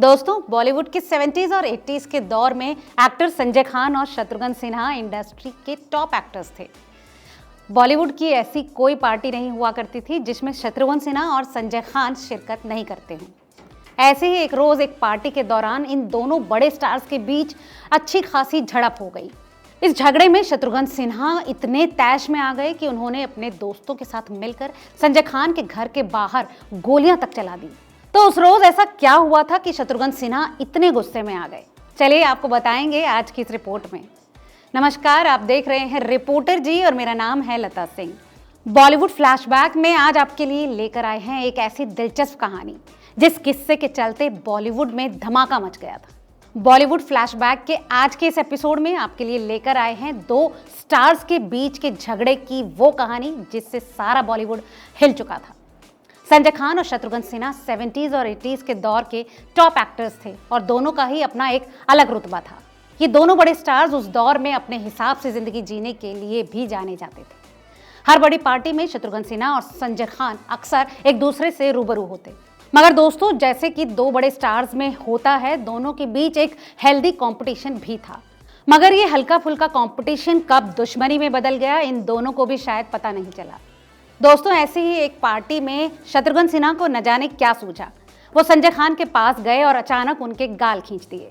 दोस्तों, बॉलीवुड के 70s और 80s के दौर में एक्टर संजय खान और शत्रुघ्न सिन्हा इंडस्ट्री के टॉप एक्टर्स थे। बॉलीवुड की ऐसी कोई पार्टी नहीं हुआ करती थी जिसमें शत्रुघ्न सिन्हा और संजय खान शिरकत नहीं करते हों। ऐसे ही एक रोज एक पार्टी के दौरान इन दोनों बड़े स्टार्स के बीच अच्छी खासी झड़प हो गई। इस झगड़े में शत्रुघ्न सिन्हा इतने तैश में आ गए कि उन्होंने अपने दोस्तों के साथ मिलकर संजय खान के घर के बाहर गोलियां तक चला दी। तो उस रोज ऐसा क्या हुआ था कि शत्रुघ्न सिन्हा इतने गुस्से में आ गए? चलिए आपको बताएंगे आज की इस रिपोर्ट में। नमस्कार, आप देख रहे हैं रिपोर्टर जी और मेरा नाम है लता सिंह। बॉलीवुड फ्लैशबैक में आज आपके लिए लेकर आए हैं एक ऐसी दिलचस्प कहानी जिस किस्से के चलते बॉलीवुड में धमाका मच गया था। बॉलीवुड फ्लैशबैक के आज के इस एपिसोड में आपके लिए लेकर आए हैं दो स्टार्स के बीच के झगड़े की वो कहानी जिससे सारा बॉलीवुड हिल चुका था। संजय खान और शत्रुघ्न सिन्हा 70s और 80s के दौर के टॉप एक्टर्स थे और दोनों का ही अपना एक अलग रुतबा था। ये दोनों बड़े स्टार्स उस दौर में अपने हिसाब से जिंदगी जीने के लिए भी जाने जाते थे। हर बड़ी पार्टी में शत्रुघ्न सिन्हा और संजय खान अक्सर एक दूसरे से रूबरू होते। मगर दोस्तों, जैसे कि दो बड़े स्टार्स में होता है, दोनों के बीच एक हेल्दी कंपटीशन भी था। मगर ये हल्का फुल्का कंपटीशन कब दुश्मनी में बदल गया, इन दोनों को भी शायद पता नहीं चला। दोस्तों, ऐसे ही एक पार्टी में शत्रुघ्न सिन्हा को न जाने क्या सूझा। वो संजय खान के पास गए और अचानक उनके गाल खींच दिए।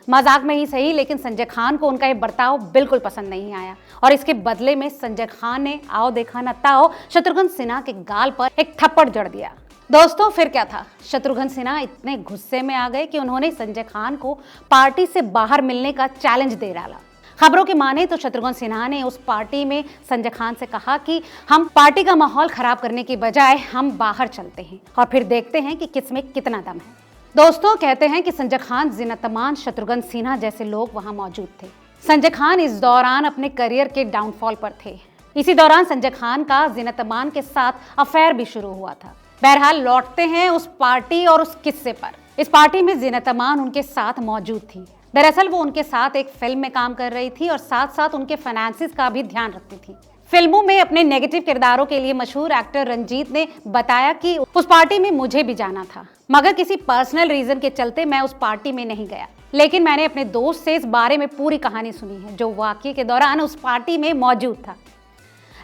मजाक में ही सही, लेकिन संजय खान को उनका ये बर्ताव बिल्कुल पसंद नहीं आया और इसके बदले में संजय खान ने आओ देखा न ताओ शत्रुघ्न सिन्हा के गाल पर एक थप्पड़ जड़ दिया। दोस्तों, फिर क्या था, शत्रुघ्न सिन्हा इतने गुस्से में आ गए कि उन्होंने संजय खान को पार्टी से बाहर मिलने का चैलेंज दे डाला। खबरों की माने तो शत्रुघ्न सिन्हा ने उस पार्टी में संजय खान से कहा कि हम पार्टी का माहौल खराब करने की बजाय हम बाहर चलते हैं और फिर देखते हैं कि किसमें कितना दम है। दोस्तों, कहते हैं कि संजय खान, जिन्ना-तमान, शत्रुघ्न सिन्हा जैसे लोग वहां मौजूद थे। संजय खान इस दौरान अपने करियर के डाउनफॉल पर थे। इसी दौरान संजय खान का जिन्ना-तमान के साथ अफेयर भी शुरू हुआ था। बहरहाल लौटते हैं उस पार्टी और उस किस्से पर। इस पार्टी में जिन्ना-तमान उनके साथ मौजूद थी। दरअसल वो उनके साथ एक फिल्म में काम कर रही थी और साथ साथ उनके फाइनेंसिस का भी ध्यान रखती थी। फिल्मों में अपने नेगेटिव किरदारों के लिए मशहूर एक्टर रंजीत ने बताया कि उस पार्टी में मुझे भी जाना था, मगर किसी पर्सनल रीजन के चलते मैं उस पार्टी में नहीं गया। लेकिन मैंने अपने दोस्त से इस बारे में पूरी कहानी सुनी है जो वाकये के दौरान उस पार्टी में मौजूद था।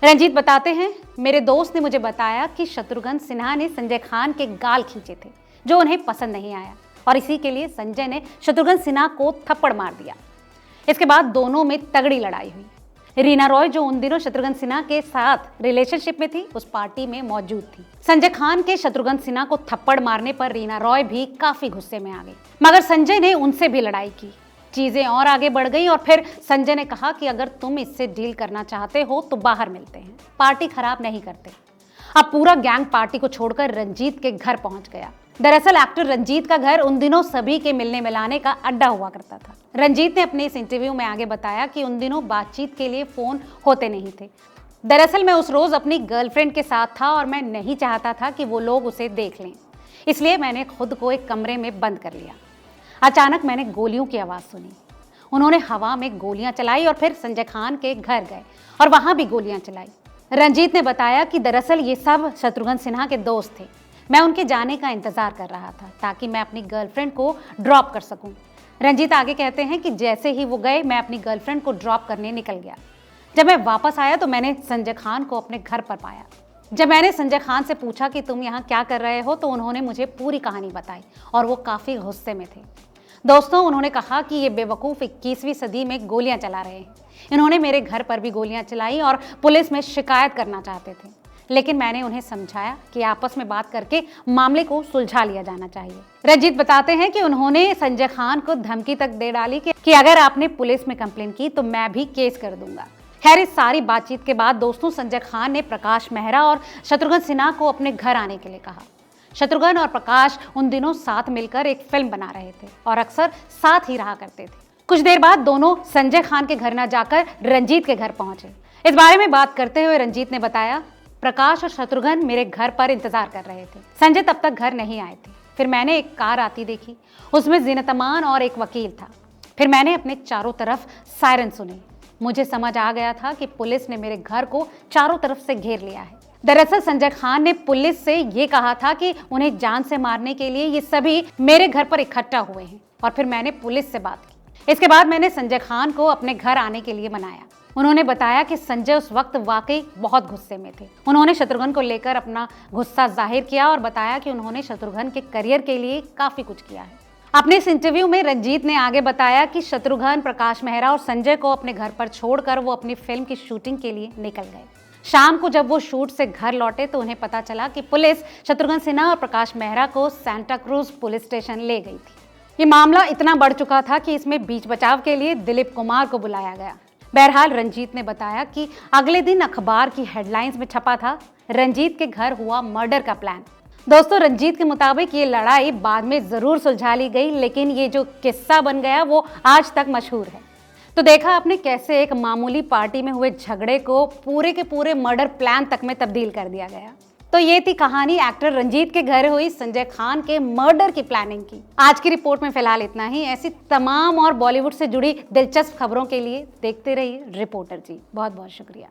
रंजीत बताते हैं, मेरे दोस्त ने मुझे बताया कि शत्रुघ्न सिन्हा ने संजय खान के गाल खींचे थे जो उन्हें पसंद नहीं आया और इसी के लिए संजय ने शत्रुघ्न सिन्हा को थप्पड़ मार दिया। इसके बाद दोनों में तगड़ी लड़ाई हुई। रीना रॉय, जो उन दिनों शत्रुघ्न सिन्हा के साथ रिलेशनशिप में थी, उस पार्टी में मौजूद थी। संजय खान के शत्रुघ्न सिन्हा को थप्पड़ मारने पर रीना रॉय भी काफी गुस्से में आ गई, मगर संजय ने उनसे भी लड़ाई की। चीजें और आगे बढ़ गई और फिर संजय ने कहा कि अगर तुम इससे डील करना चाहते हो तो बाहर मिलते हैं, पार्टी खराब नहीं करते। अब पूरा गैंग पार्टी को छोड़कर रंजीत के घर पहुंच गया। दरअसल एक्टर रंजीत का घर उन दिनों सभी के मिलने मिलाने का अड्डा हुआ करता था। रंजीत ने अपने इस इंटरव्यू में आगे बताया कि उन दिनों बातचीत के लिए फोन होते नहीं थे। दरअसल मैं उस रोज अपनी गर्लफ्रेंड के साथ था और मैं नहीं चाहता था कि वो लोग उसे देख लें, इसलिए मैंने खुद को एक कमरे में बंद कर लिया। अचानक मैंने गोलियों की आवाज सुनी। उन्होंने हवा में गोलियां चलाई और फिर संजय खान के घर गए और वहां भी गोलियां चलाई। रंजीत ने बताया कि दरअसल ये सब शत्रुघ्न सिन्हा के दोस्त थे। मैं उनके जाने का इंतजार कर रहा था ताकि मैं अपनी गर्लफ्रेंड को ड्रॉप कर सकूं। रंजीत आगे कहते हैं कि जैसे ही वो गए मैं अपनी गर्लफ्रेंड को ड्रॉप करने निकल गया। जब मैं वापस आया तो मैंने संजय खान को अपने घर पर पाया। जब मैंने संजय खान से पूछा कि तुम यहाँ क्या कर रहे हो, तो उन्होंने मुझे पूरी कहानी बताई और वो काफ़ी गुस्से में थे। दोस्तों, उन्होंने कहा कि ये बेवकूफ़ 21वीं सदी में गोलियां चला रहे हैं। इन्होंने मेरे घर पर भी गोलियां चलाई और पुलिस में शिकायत करना चाहते थे, लेकिन मैंने उन्हें समझाया कि आपस में बात करके मामले को सुलझा लिया जाना चाहिए। रंजीत बताते हैं कि उन्होंने संजय खान को धमकी तक दे डाली कि अगर आपने पुलिस में कंप्लेन की तो मैं भी केस कर दूंगा। खैर, इस सारी बातचीत के बाद दोस्तों, संजय खान ने प्रकाश मेहरा और शत्रुघ्न सिन्हा को अपने घर आने के लिए कहा। शत्रुघ्न और प्रकाश उन दिनों साथ मिलकर एक फिल्म बना रहे थे और अक्सर साथ ही रहा करते थे। कुछ देर बाद दोनों संजय खान के घर न जाकर रंजीत के घर पहुंचे। इस बारे में बात करते हुए रंजीत ने बताया, प्रकाश और शत्रुघ्न मेरे घर पर इंतजार कर रहे थे। संजय तब तक घर नहीं आए थे। फिर मैंने एक कार आती देखी, उसमें जिन्ना-तमान और एक वकील था। फिर मैंने अपने चारों तरफ सायरन सुने। मुझे समझ आ गया था कि पुलिस ने मेरे घर को चारों तरफ से घेर लिया है। दरअसल संजय खान ने पुलिस से ये कहा था कि उन्हें जान से मारने के लिए ये सभी मेरे घर पर इकट्ठा हुए हैं और फिर मैंने पुलिस से बात की। इसके बाद मैंने संजय खान को अपने घर आने के लिए मनाया। उन्होंने बताया कि संजय उस वक्त वाकई बहुत गुस्से में थे। उन्होंने शत्रुघ्न को लेकर अपना गुस्सा जाहिर किया और बताया कि उन्होंने शत्रुघ्न के करियर के लिए काफी कुछ किया है। अपने इस इंटरव्यू में रंजीत ने आगे बताया कि शत्रुघ्न, प्रकाश मेहरा और संजय को अपने घर पर छोड़कर वो अपनी फिल्म की शूटिंग के लिए निकल गए। शाम को जब वो शूट से घर लौटे तो उन्हें पता चला कि पुलिस शत्रुघ्न सिन्हा और प्रकाश मेहरा को सांता क्रूज पुलिस स्टेशन ले गई थी। ये मामला इतना बढ़ चुका था कि इसमें बीच बचाव के लिए दिलीप कुमार को बुलाया गया। बहरहाल रंजीत ने बताया कि अगले दिन अखबार की हेडलाइंस में छपा था, रंजीत के घर हुआ मर्डर का प्लान। दोस्तों, रंजीत के मुताबिक ये लड़ाई बाद में जरूर सुलझा ली गई, लेकिन ये जो किस्सा बन गया वो आज तक मशहूर है। तो देखा आपने कैसे एक मामूली पार्टी में हुए झगड़े को पूरे के पूरे मर्डर प्लान तक में तब्दील कर दिया गया। तो ये थी कहानी एक्टर रंजीत के घर हुई संजय खान के मर्डर की प्लानिंग की। आज की रिपोर्ट में फिलहाल इतना ही। ऐसी तमाम और बॉलीवुड से जुड़ी दिलचस्प खबरों के लिए देखते रहिए रिपोर्टर जी। बहुत बहुत शुक्रिया।